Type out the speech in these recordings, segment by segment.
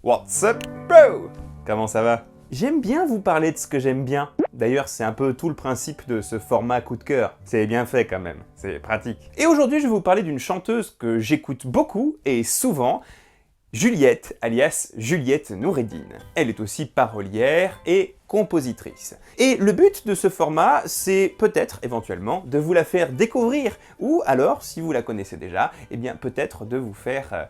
What's up, bro? Comment ça va? J'aime bien vous parler de ce que j'aime bien. D'ailleurs, c'est un peu tout le principe de ce format coup de cœur. C'est bien fait quand même, c'est pratique. Et aujourd'hui, je vais vous parler d'une chanteuse que j'écoute beaucoup et souvent, Juliette, alias Juliette Noureddine. Elle est aussi parolière et compositrice. Et le but de ce format, c'est peut-être, éventuellement, de vous la faire découvrir, ou alors, si vous la connaissez déjà, eh bien peut-être de vous faire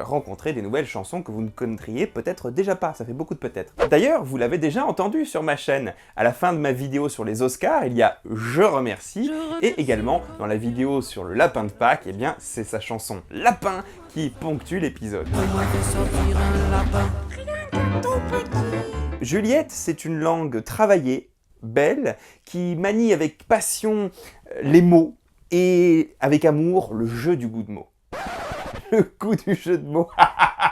rencontrer des nouvelles chansons que vous ne connaîtriez peut-être déjà pas, ça fait beaucoup de peut-être. D'ailleurs, vous l'avez déjà entendu sur ma chaîne. À la fin de ma vidéo sur les Oscars, il y a « Je remercie » et également dans la vidéo sur le lapin de Pâques, eh bien c'est sa chanson « Lapin » qui ponctue l'épisode. Juliette, c'est une langue travaillée, belle, qui manie avec passion les mots et avec amour le jeu du goût de mots. Le goût du jeu de mots.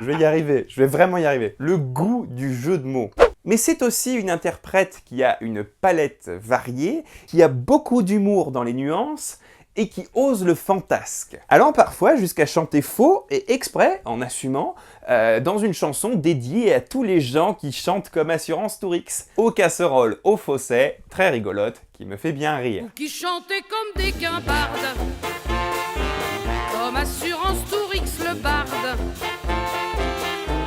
Je vais y arriver, je vais vraiment y arriver. Le goût du jeu de mots. Mais c'est aussi une interprète qui a une palette variée, qui a beaucoup d'humour dans les nuances et qui ose le fantasque. Allant parfois jusqu'à chanter faux et exprès, en assumant, dans une chanson dédiée à tous les gens qui chantent comme Assurance Tourix. Aux casseroles, aux faucets, très rigolote, qui me fait bien rire. Ou qui chantaient comme des guimbardes, comme Assurance Tourix le barde,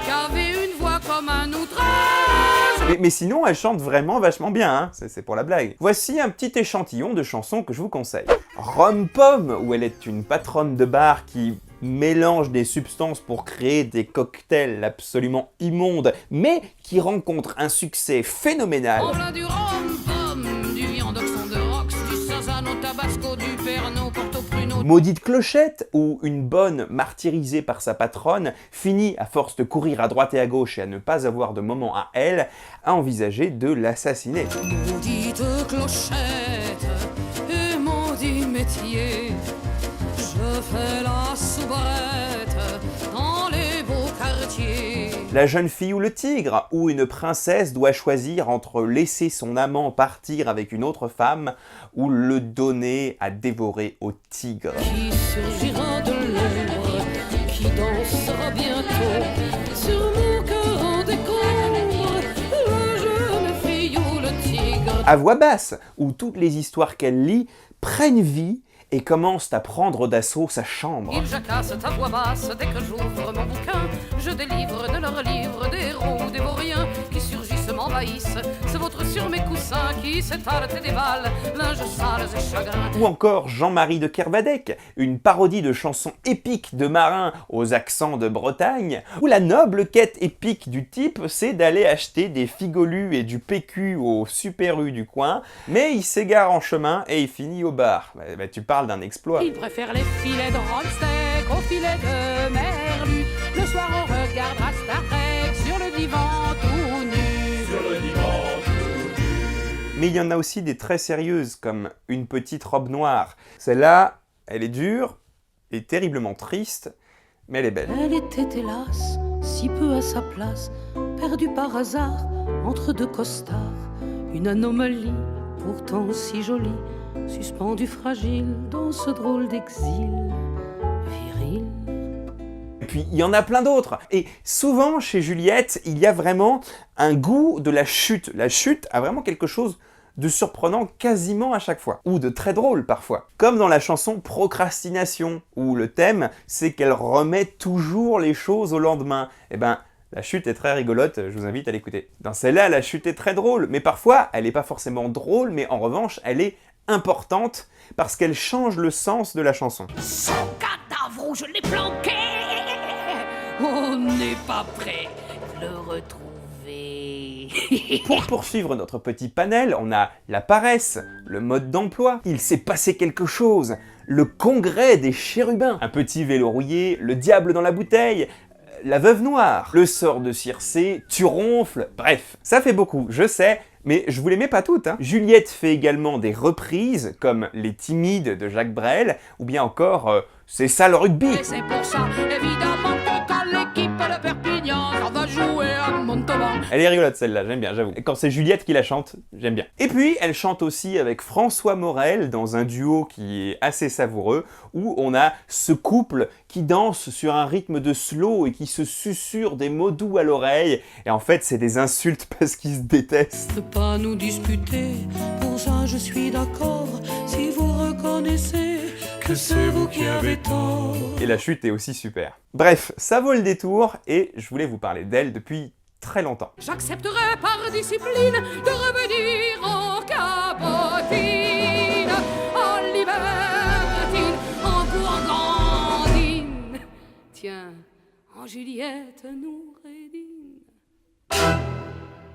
qui avait une voix comme un outrage. Mais sinon, elle chante vraiment vachement bien, hein, c'est pour la blague. Voici un petit échantillon de chansons que je vous conseille. Rhum Pomme, où elle est une patronne de bar qui mélange des substances pour créer des cocktails absolument immondes, mais qui rencontre un succès phénoménal. En plein du rhum pomme, du viandoxon de Rox, du Sazano Tabasco, du Pernod Porto Pruno. Maudite Clochette, où une bonne martyrisée par sa patronne finit, à force de courir à droite et à gauche et à ne pas avoir de moment à elle, à envisager de l'assassiner. Maudite clochette et maudit métier, je fais la soubrette dans les beaux quartiers. La jeune fille ou le tigre, où une princesse doit choisir entre laisser son amant partir avec une autre femme ou le donner à dévorer au tigre. Qui surgira de l'ombre, qui dansera bientôt sur mon cœur en décombre, la jeune fille ou le tigre. À voix basse, où toutes les histoires qu'elle lit prennent vie et commencent à prendre d'assaut sa chambre. Il jacasse ta voix basse dès que j'ouvre mon bouquin, je délivre de leurs livres des héros, des vauriens qui surgissent, m'envahissent, se vautrent sur mes coussins, qui s'étalent et dévalent, linges sales et chagrins. Ou encore Jean-Marie de Kervadec, une parodie de chansons épiques de marins aux accents de Bretagne, où la noble quête épique du type, c'est d'aller acheter des figolus et du PQ au Super U du coin, mais il s'égare en chemin et il finit au bar. Bah, tu parles d'un exploit. Il préfère les filets de rocksteak aux filets de merlu. Le soir on regardera Star Trek sur le divan tout nu. Mais il y en a aussi des très sérieuses, comme Une petite robe noire. Celle-là, elle est dure et terriblement triste, mais elle est belle. Elle était hélas si peu à sa place, perdue par hasard entre deux costards. Une anomalie pourtant si jolie, suspendue fragile dans ce drôle d'exil viril. Et puis, il y en a plein d'autres. Et souvent, chez Juliette, il y a vraiment un goût de la chute. La chute a vraiment quelque chose de surprenant quasiment à chaque fois. Ou de très drôle parfois. Comme dans la chanson Procrastination, où le thème, c'est qu'elle remet toujours les choses au lendemain. Eh ben, la chute est très rigolote, je vous invite à l'écouter. Dans celle-là, la chute est très drôle, mais parfois, elle n'est pas forcément drôle, mais en revanche, elle est importante parce qu'elle change le sens de la chanson. Son cadavre où je l'ai planqué, on n'est pas prêt de le retrouver. Pour poursuivre notre petit panel, on a la paresse, le mode d'emploi, il s'est passé quelque chose, le congrès des chérubins, un petit vélo rouillé, le diable dans la bouteille, la veuve noire, le sort de Circé, tu ronfles, bref, ça fait beaucoup, je sais, mais je vous les mets pas toutes. Hein. Juliette fait également des reprises, comme Les Timides de Jacques Brel, ou bien encore C'est ça le rugby. Et c'est pour ça, évidemment, que quand l'équipe de Perpignan s'en va jouer à Montauban, Elle est rigolote celle-là, j'aime bien, j'avoue. Et quand c'est Juliette qui la chante, j'aime bien. Et puis, elle chante aussi avec François Morel dans un duo qui est assez savoureux, où on a ce couple qui danse sur un rythme de slow et qui se susurre des mots doux à l'oreille. Et en fait, c'est des insultes parce qu'ils se détestent. Ne pas nous disputer, pour ça je suis d'accord, si vous reconnaissez que c'est vous qui avez tort. Et la chute est aussi super. Bref, ça vaut le détour et je voulais vous parler d'elle depuis très longtemps. J'accepterai par discipline de revenir en cabotine, en libertine, en gourgandine. Tiens, en Juliette Noureddin.